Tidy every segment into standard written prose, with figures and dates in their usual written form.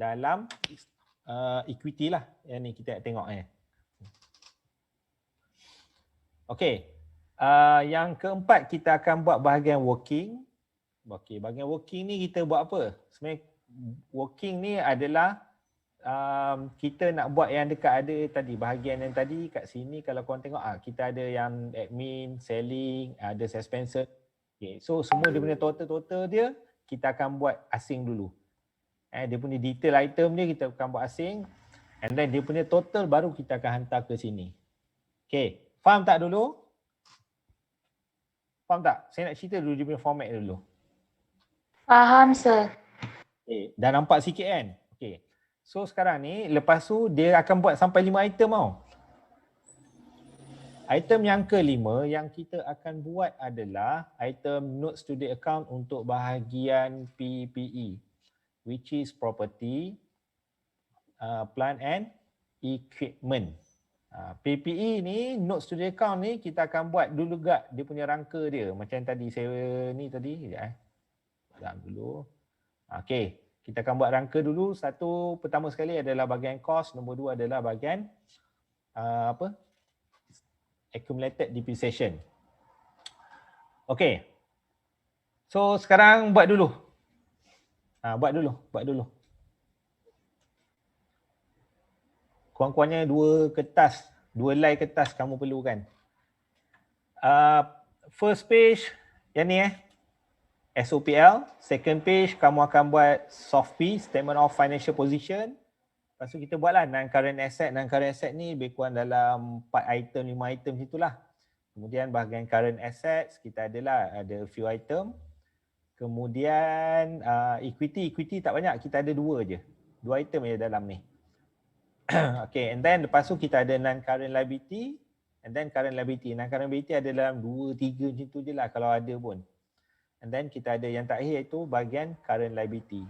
dalam equity lah. Yang ni kita nak tengok Okey. Yang keempat kita akan buat bahagian working. Okey, bahagian working ni kita buat apa? Sebenarnya working ni adalah kita nak buat yang dekat ada tadi, bahagian yang tadi kat sini kalau korang tengok kita ada yang admin, selling, ada sales expenses. Okay, so semua dia punya total dia kita akan buat asing dulu. Dia punya detail item dia kita akan buat asing, and then dia punya total baru kita akan hantar ke sini. Okay, faham tak dulu? Faham tak? Saya nak cerita dulu dia punya format dulu. Faham, sir. Okay, dah nampak sikit kan? Okay. So sekarang ni, lepas tu dia akan buat sampai 5 item tau. Item yang kelima yang kita akan buat adalah item notes to the account untuk bahagian PPE, which is property, plant and equipment. PPE ni, notes to the account ni kita akan buat dulu gak dia punya rangka dia. Macam tadi saya ni tadi. Sekejap dulu. Okay, kita akan buat rangka dulu. Satu, pertama sekali adalah bahagian cost. Nombor dua adalah bahagian accumulated depreciation. Okay. So sekarang buat dulu. Buat dulu. Kurang-kurangnya 2 line kertas kamu perlukan. First page yang ni SOPL. Second page kamu akan buat SOFP, Statement of Financial Position. Lepas tu kita buatlah non-current asset. Non-current asset ni lebih kurang dalam 4 item, 5 item situlah. Kemudian bahagian current assets kita ada few item. Kemudian equity tak banyak, kita ada 2 je. 2 item je dalam ni. Okay, and then lepas tu kita ada non-current liability and then current liability. Non-current liability ada dalam 2-3 macam tu je lah kalau ada pun. And then kita ada yang terakhir iaitu bahagian current liability.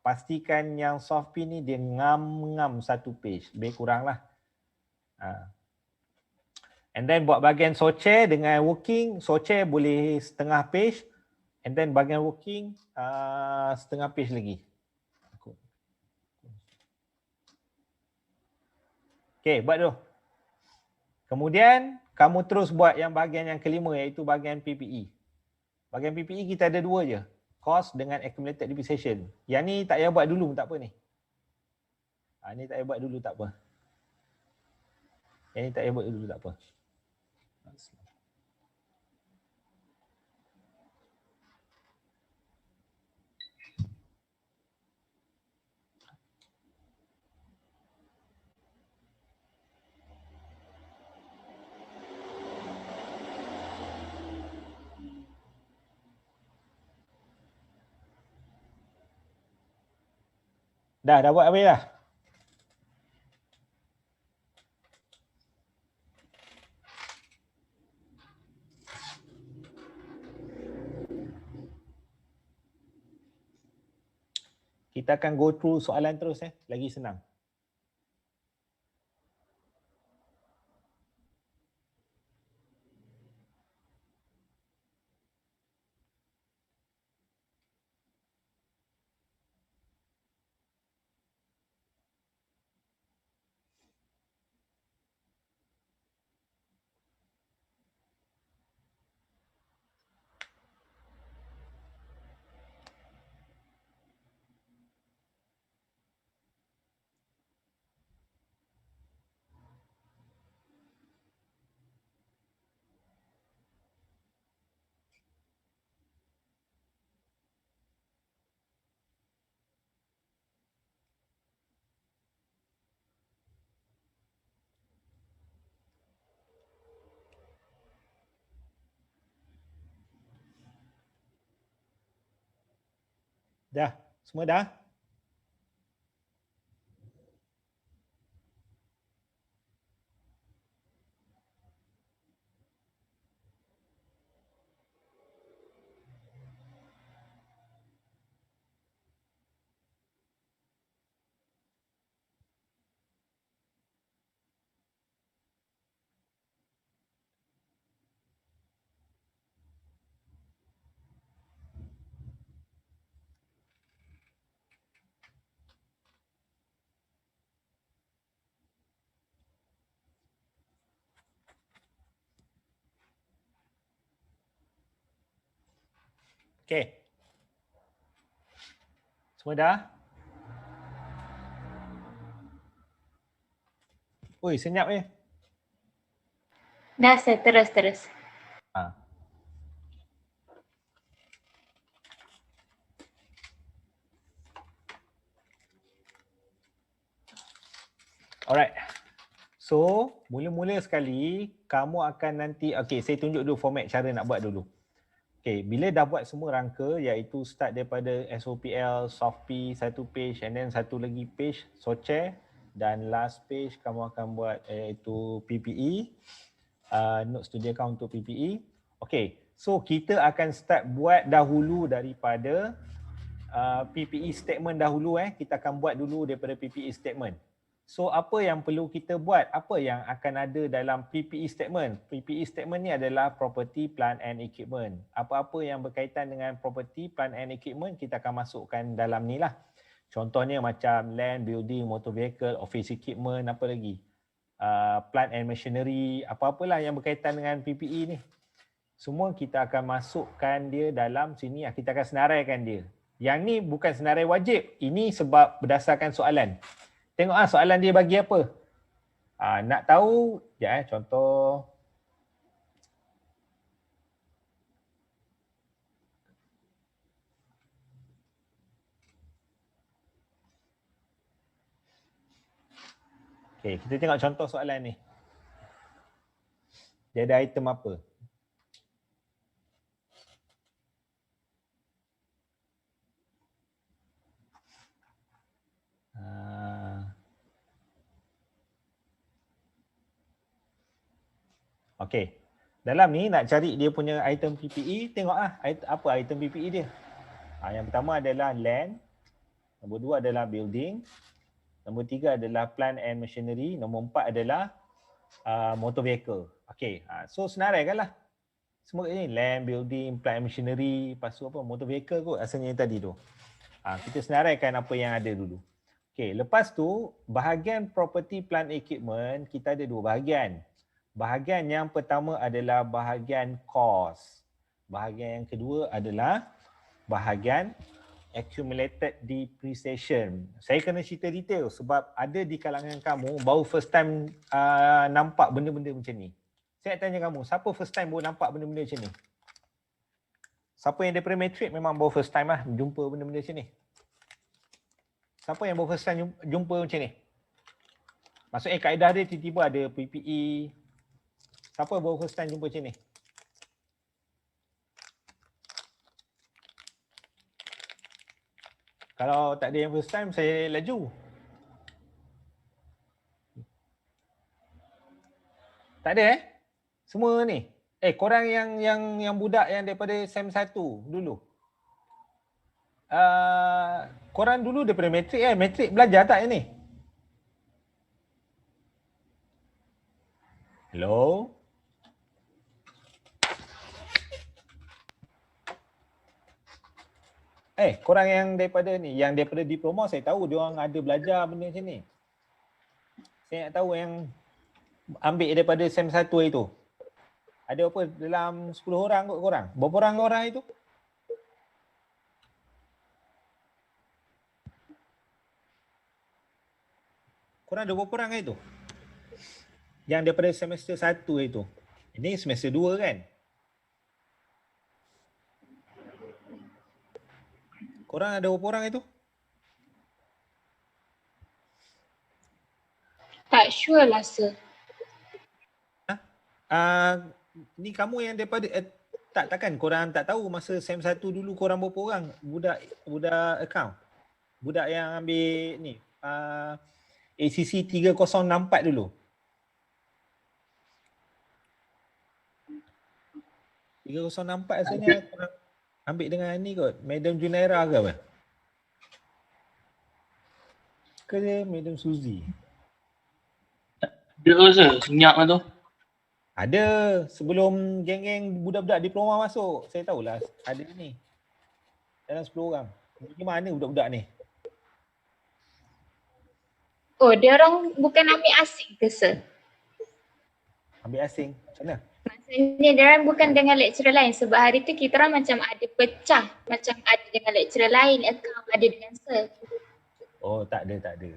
Pastikan yang soft pin ni dia ngam satu page, lebih kurang lah. And then buat bahagian soce dengan working, soce boleh setengah page and then bahagian working setengah page lagi. Okay, buat dulu. Kemudian kamu terus buat yang bahagian yang kelima iaitu bahagian PPE. Bahagian PPE kita ada 2 je. Cost dengan accumulated depreciation. Yang ni tak payah buat dulu tak apa ni. Ni tak payah buat dulu tak apa. Yang ni tak payah buat dulu tak apa. Dah buat habis dah? Kita akan go through soalan terus lagi senang. Dah? Semua dah? Okay. Semua dah? Oi, senyap eh. Dah sir, terus. Ha. Alright. So, mula-mula sekali kamu akan nanti, okay, saya tunjuk dulu format cara nak buat dulu. Okay, bila dah buat semua rangka iaitu start daripada SOPL, SOFP, satu page and then satu lagi page SOCHE dan last page kamu akan buat iaitu PPE, notes to the account untuk PPE. Okay, so kita akan start buat dahulu daripada PPE statement dahulu kita akan buat dulu daripada PPE statement. So apa yang perlu kita buat? Apa yang akan ada dalam PPE statement? PPE statement ni adalah property, plant and equipment. Apa-apa yang berkaitan dengan property, plant and equipment kita akan masukkan dalam ni lah. Contohnya macam land, building, motor vehicle, office equipment, apa lagi? Plant and machinery, apa-apalah yang berkaitan dengan PPE ni. Semua kita akan masukkan dia dalam sini, kita akan senaraikan dia. Yang ni bukan senarai wajib, ini sebab berdasarkan soalan. Tengok soalan dia bagi apa. Nak tahu, contoh. Okay, kita tengok contoh soalan ni. Dia ada item apa? Okey. Dalam ni nak cari dia punya item PPE, tengoklah apa item PPE dia. Yang pertama adalah land, nombor 2 adalah building, nombor 3 adalah plant and machinery, nombor 4 adalah motor vehicle. Okey, so senaraikanlah. Semua ni land, building, plant and machinery, lepas tu apa motor vehicle kot asalnya tadi tu. Kita senaraikan apa yang ada dulu. Okey, lepas tu bahagian property, plant, equipment kita ada dua bahagian. Bahagian yang pertama adalah bahagian cost. Bahagian yang kedua adalah bahagian accumulated depreciation. Saya kena cerita detail sebab ada di kalangan kamu baru first time nampak benda-benda macam ni. Saya nak tanya kamu, siapa first time baru nampak benda-benda macam ni? Siapa yang daripada matric memang baru first time jumpa benda-benda macam ni? Siapa yang baru first time jumpa macam ni? Maksudnya kaedah dia tiba-tiba ada PPE. Siapa baru first time jumpa macam ni? Kalau tak ada yang first time, saya laju. Tak ada Semua ni. Korang yang budak yang daripada SEM 1 dulu. Korang dulu daripada matrik Matrik belajar tak yang ni? Hello? Korang yang daripada ni, yang daripada diploma saya tahu dia orang ada belajar benda macam ni. Saya nak tahu yang ambil daripada SEM 1 itu. Ada apa dalam 10 orang kot korang? Berapa orang itu? Korang ada berapa orang itu? Yang daripada semester 1 itu. Ini semester 2 kan? Korang ada berapa orang itu? Tak sure lah sir. Ni kamu yang daripada takkan korang tak tahu masa SEM 1 dulu korang berapa orang budak account? Budak yang ambil ni ACC 3064 dulu. 3064 asalnya korang ambil dengan ni kot, Madam Junaira ke apa? Ke dia Madam Suzy? Ada ke senyap lah tu? Ada, sebelum geng-geng budak-budak diploma masuk. Saya tahulah ada ni. Dalam 10 orang. Di mana budak-budak ni? Oh, dia orang bukan ambil asing ke sir? Ambil asing? Macam mana? Maksudnya diorang bukan dengan lecturer lain sebab hari tu kita orang macam ada pecah. Macam ada dengan lecturer lain, account ada dengan sir. Oh, tak ada.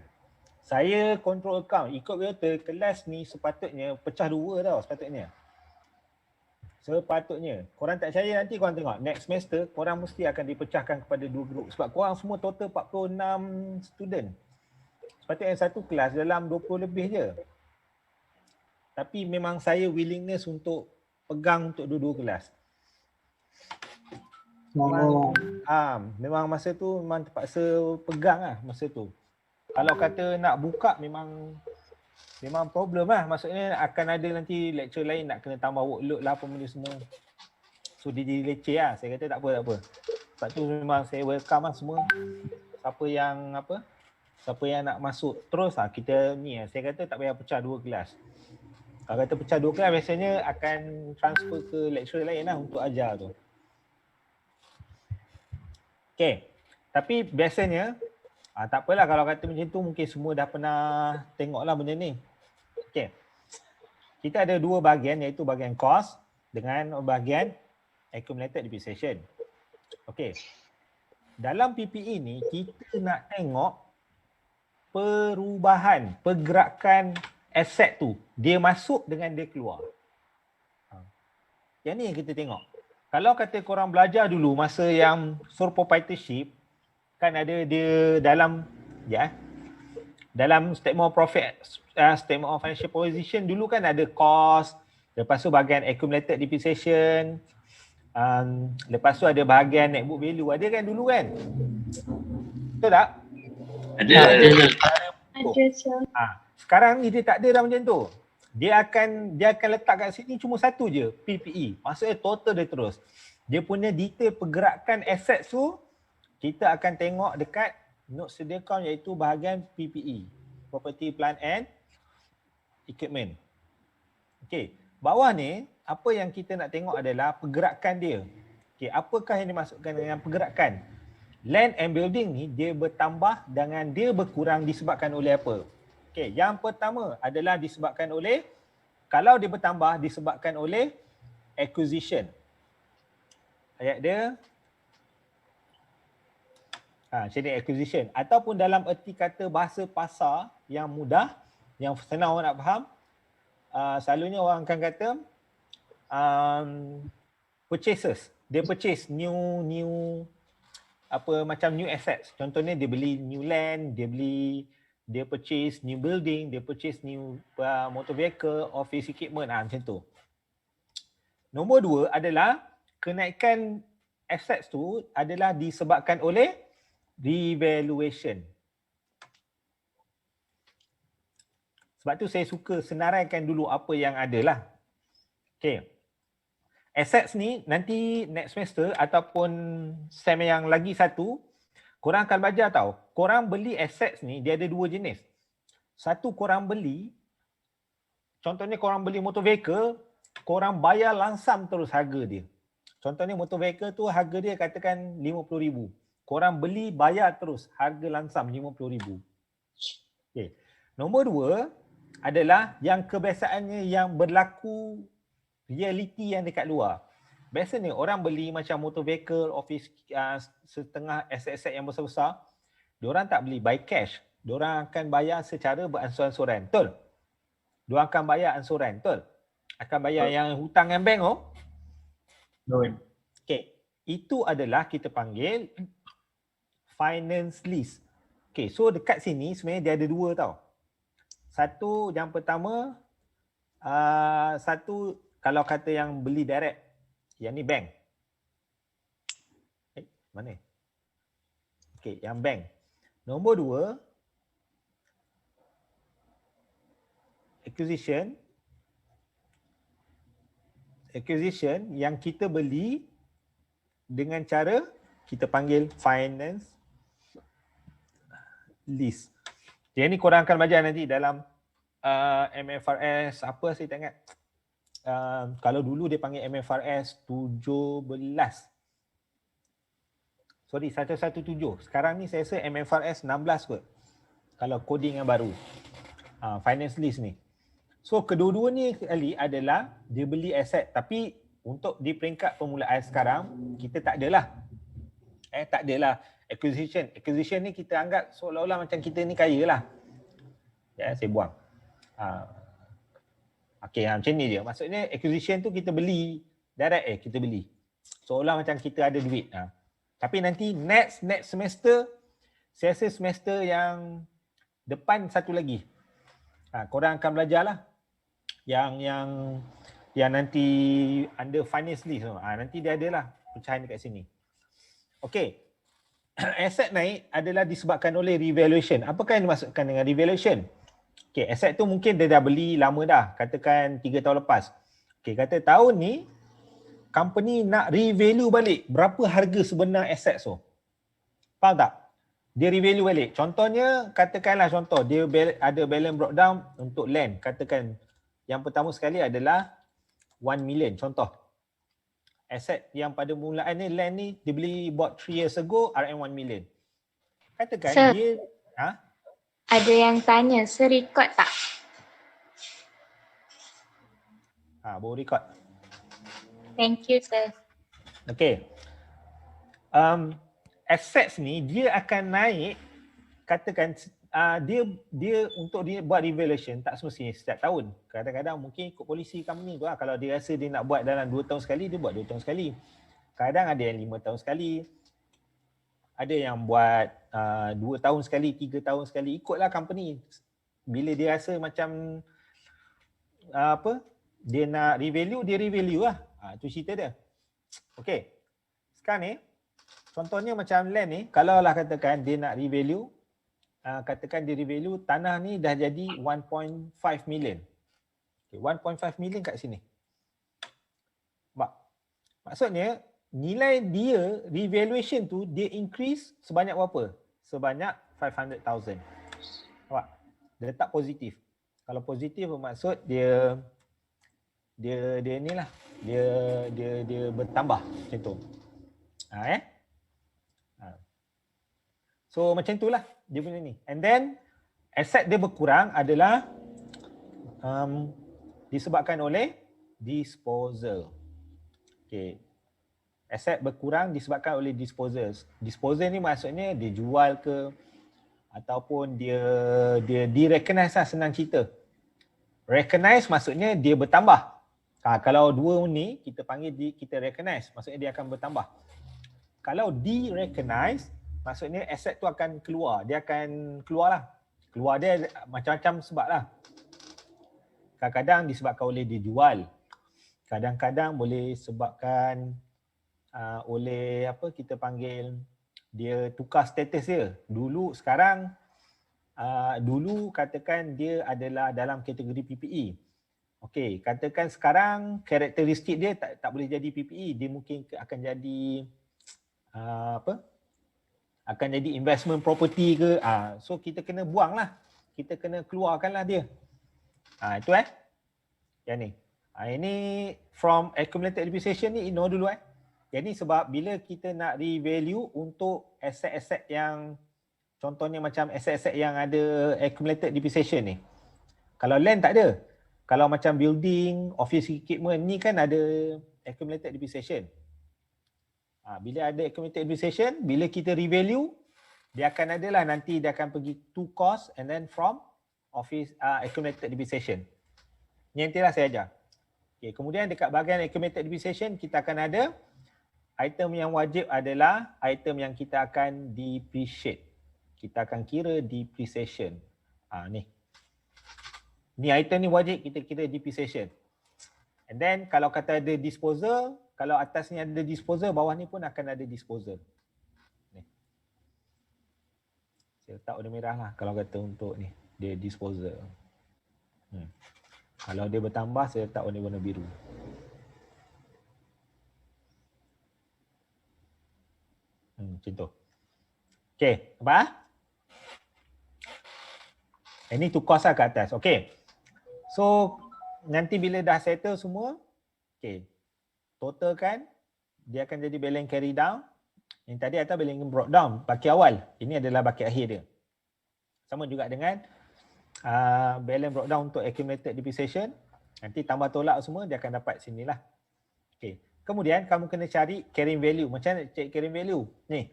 Saya control account. Ikut kata kelas ni sepatutnya pecah dua tau sepatutnya. Sepatutnya. Korang tak percaya nanti korang tengok. Next semester korang mesti akan dipecahkan kepada dua grup. Sebab korang semua total 46 student. Sepatutnya satu kelas dalam 20 lebih je. Tapi memang saya willingness untuk pegang untuk dua-dua kelas. Memang masa tu memang terpaksa pegang lah masa tu. Kalau kata nak buka memang problem lah. Maksudnya akan ada nanti lecture lain nak kena tambah workload lah apa benda semua. So dia jadi leceh lah. Saya kata tak apa. Sebab tu memang saya welcome lah semua. Siapa yang nak masuk terus lah kita ni lah. Saya kata tak payah pecah dua kelas. Kalau kata pecah dua kelas biasanya akan transfer ke lecturer lain lah untuk ajar tu. Okay. Tapi biasanya tak apalah kalau kata macam tu mungkin semua dah pernah tengok lah benda ni. Okay. Kita ada dua bahagian iaitu bahagian cost dengan bahagian accumulated depreciation. Okay. Dalam PPE ni kita nak tengok perubahan, pergerakan aset tu. Dia masuk dengan dia keluar. Yang ni yang kita tengok. Kalau kata korang belajar dulu masa yang sole proprietorship, kan ada dia dalam statement of profit, statement of financial position dulu kan ada cost, lepas tu bahagian accumulated depreciation, lepas tu ada bahagian net book value, ada kan dulu kan? Betul tak? Ada. Sekarang ni dia tak ada dah macam tu. Dia akan letak kat sini cuma satu je, PPE. Maksudnya total dia terus. Dia punya detail pergerakan aset tu kita akan tengok dekat note sedia account iaitu bahagian PPE, Property Plant and Equipment. Okey, bawah ni apa yang kita nak tengok adalah pergerakan dia. Okey, apakah yang dimasukkan dengan pergerakan? Land and building ni dia bertambah dengan dia berkurang disebabkan oleh apa? Okey, yang pertama adalah disebabkan oleh, kalau dia bertambah disebabkan oleh acquisition. Ayat dia macam ni, acquisition. Ataupun dalam erti kata bahasa pasar yang mudah, yang senang orang nak faham, selalunya orang akan kata purchases. Dia purchase new macam new assets. Contohnya dia beli new land, dia purchase new building, dia purchase new motor vehicle, office equipment, macam tu. Nombor dua adalah kenaikan assets tu adalah disebabkan oleh revaluation. Sebab tu saya suka senaraikan dulu apa yang ada lah. Okay. Assets ni nanti next semester ataupun sem yang lagi satu, korang akan belajar tau. Korang beli assets ni dia ada dua jenis. Satu korang beli, contohnya korang beli motor vehicle, korang bayar langsam terus harga dia. Contohnya motor vehicle tu harga dia katakan 50,000. Korang beli bayar terus harga langsam 50,000. Okay. Nombor dua adalah yang kebiasaannya yang berlaku realiti yang dekat luar. Biasanya orang beli macam motor vehicle, office, setengah aset-aset yang besar-besar, diorang tak beli by cash. Diorang akan bayar secara beransur-ansuran. Betul? Diorang akan bayar ansuran. Betul? Akan bayar yang hutang dengan bank. Betul. Okay. Itu adalah kita panggil finance lease. Okay, so dekat sini sebenarnya dia ada dua tau. Satu, yang pertama, satu kalau kata yang beli direct, yang ni bank. Mana? Okay, yang bank. Nombor dua, acquisition. Acquisition yang kita beli dengan cara kita panggil finance lease. Jadi ni korang akan belajar nanti dalam MFRS apa saya tak ingat. Kalau dulu dia panggil MFRS 17. Sorry, 117. Sekarang ni saya rasa MFRS 16 kot. Kalau coding yang baru. Finance lease ni. So kedua-dua ni kali adalah dia beli aset, tapi untuk di peringkat permulaan sekarang kita tak adalah. Tak adalah acquisition. Acquisition ni kita anggap seolah-olah macam kita ni kaya lah. Ya, saya buang. Okey, macam ni je. Maksudnya acquisition tu kita beli direct kita beli. Seolah macam kita ada duit. Tapi nanti next semester, saya rasa semester yang depan satu lagi. Korang akan belajar lah. Yang nanti under finance list. Nanti dia adalah pecahan dekat sini. Okey. Aset naik adalah disebabkan oleh revaluation. Apakah yang dimaksudkan dengan revaluation? Okey, aset tu mungkin dia dah beli lama dah. Katakan 3 tahun lepas. Okey, kata tahun ni company nak revalue balik berapa harga sebenar aset tu. Faham tak? Dia revalue balik. Contohnya, katakanlah contoh, dia ada balance breakdown untuk land. Katakan yang pertama sekali adalah 1 million. Contoh. Aset yang pada mulaan ni, land ni, dia beli bought 3 years ago, RM 1 million. Katakan Sir, dia... ada yang tanya, sir record tak? Baru record. Thank you, sir. Okay. Assets ni dia akan naik, katakan dia untuk dia buat revaluation tak semestinya setiap tahun. Kadang-kadang mungkin ikut polisi company tu lah. Kalau dia rasa dia nak buat dalam 2 tahun sekali, dia buat 2 tahun sekali. Kadang ada yang 5 tahun sekali. Ada yang buat 2 tahun sekali, 3 tahun sekali. Ikutlah company. Bila dia rasa macam dia nak revalue, dia revalue lah. Itu cerita dia. Okay. Sekarang ni, contohnya macam land ni, kalau lah katakan dia nak revalue, katakan dia revalue tanah ni dah jadi 1.5 million. Okay, 1.5 million kat sini. Maksudnya, nilai dia, revaluation tu, dia increase sebanyak berapa? Sebanyak 500,000. Nampak? Dia tak positif. Kalau positif bermaksud dia ni lah. Dia bertambah macam tu. So macam tu lah dia punya ni. And then aset dia berkurang adalah disebabkan oleh disposal. Okay. Aset berkurang disebabkan oleh disposal. Disposal ni maksudnya dia jual ke ataupun dia di-recognize lah, senang cerita. Recognize maksudnya dia bertambah. Kalau dua ni kita panggil kita recognize, maksudnya dia akan bertambah. Kalau di-recognize maksudnya aset tu akan keluar, dia akan keluar lah. Keluar dia macam-macam sebab lah. Kadang-kadang disebabkan oleh dia jual. Kadang-kadang boleh sebabkan oleh apa kita panggil dia tukar status dia. Dulu sekarang dulu katakan dia adalah dalam kategori PPE. Okey, katakan sekarang karakteristik dia tak boleh jadi PPE, dia mungkin akan jadi akan jadi investment property ke. So kita kena buang lah. Kita kena keluarkanlah dia. Itu yang ni. Ini from accumulated depreciation ni ignore dulu Jadi sebab bila kita nak revalue untuk aset-aset yang contohnya macam aset-aset yang ada accumulated depreciation ni. Kalau land tak ada. Kalau macam building, office equipment ni kan ada accumulated depreciation. Bila ada accumulated depreciation, bila kita revalue, dia akan adalah nanti dia akan pergi to cost and then from office accumulated depreciation. Ni nantilah saya ajar. Okay, kemudian dekat bahagian accumulated depreciation kita akan ada item yang wajib adalah item yang kita akan depreciate. Kita akan kira depreciation. Ni. Ni item ni wajib kita kira depreciation. And then kalau kata ada disposal, kalau atas ni ada disposal, bawah ni pun akan ada disposal. Ni. Saya letak warna merah lah kalau kata untuk ni. Dia disposal. Kalau dia bertambah, saya letak warna biru. Macam tu. Okay, apa? Ini tu cost lah kat atas. Okay. So, nanti bila dah settle semua, okay. Total kan, dia akan jadi balance carry down. Yang tadi atas balance brought down, bahagian awal. Ini adalah bahagian akhir dia. Sama juga dengan balance brought down untuk accumulated depreciation. Nanti tambah tolak semua, dia akan dapat sinilah. Okay. Kemudian kamu kena cari carrying value. Macam mana cari carrying value? Ni,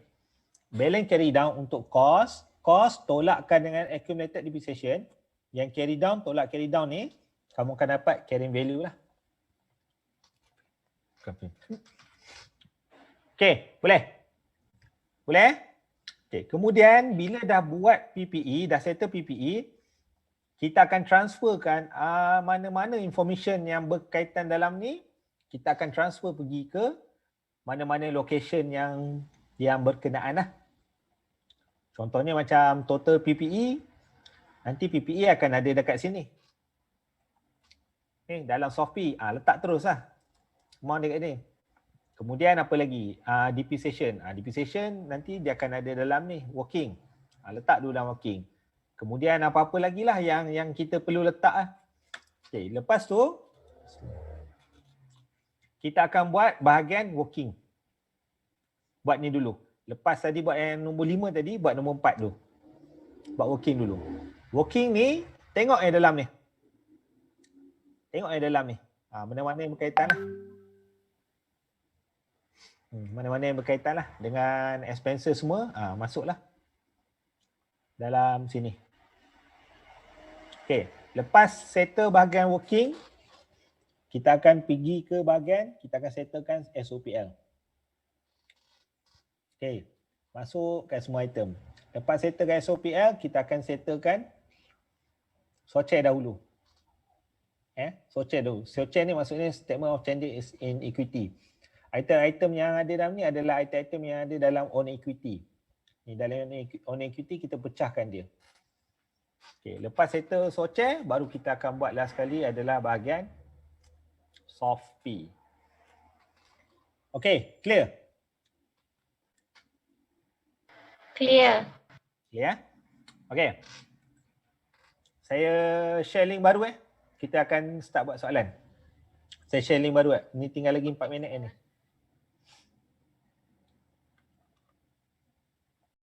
balance carry down untuk cost. Cost tolakkan dengan accumulated depreciation. Yang carry down, tolak carry down ni, kamu akan dapat carrying value lah. Okay, boleh? Boleh? Okay, kemudian bila dah buat PPE, dah settle PPE, kita akan transferkan mana-mana information yang berkaitan dalam ni, kita akan transfer pergi ke mana-mana location yang berkenaan lah. Contohnya macam total PPE, nanti PPE akan ada dekat sini. Dalam Softpi, letak terus lah. Amount dekat ni. Kemudian apa lagi? Depreciation. Depreciation nanti dia akan ada dalam ni, working. Letak dulu dalam working. Kemudian apa-apa lagi lah yang kita perlu letak lah. Okay, lepas tu, kita akan buat bahagian working. Buat ni dulu. Lepas tadi buat yang nombor 5 tadi, buat nombor 4 dulu. Buat working dulu. Working ni, tengok yang dalam ni. Tengok yang dalam ni. Mana-mana yang berkaitan lah. Mana-mana yang berkaitan lah dengan expenses semua, masuklah dalam sini. Okay, lepas settle bahagian working, kita akan pergi ke bahagian, kita akan settlekan SOPL. Okay, masukkan semua item. Lepas settlekan SOPL, kita akan settlekan SOCHE dahulu. SOCHE dulu. SOCHE ni maksudnya Statement of Changes in Equity. Item-item yang ada dalam ni adalah item-item yang ada dalam own equity. Ni dalam own equity kita pecahkan dia. Okay, lepas settle SOCHE, baru kita akan buat last sekali adalah bahagian Softpi. Okay, clear? Clear. Clear? Okay. Saya share link baru Kita akan start buat soalan. Saya share link baru Ni tinggal lagi 4 minit ni.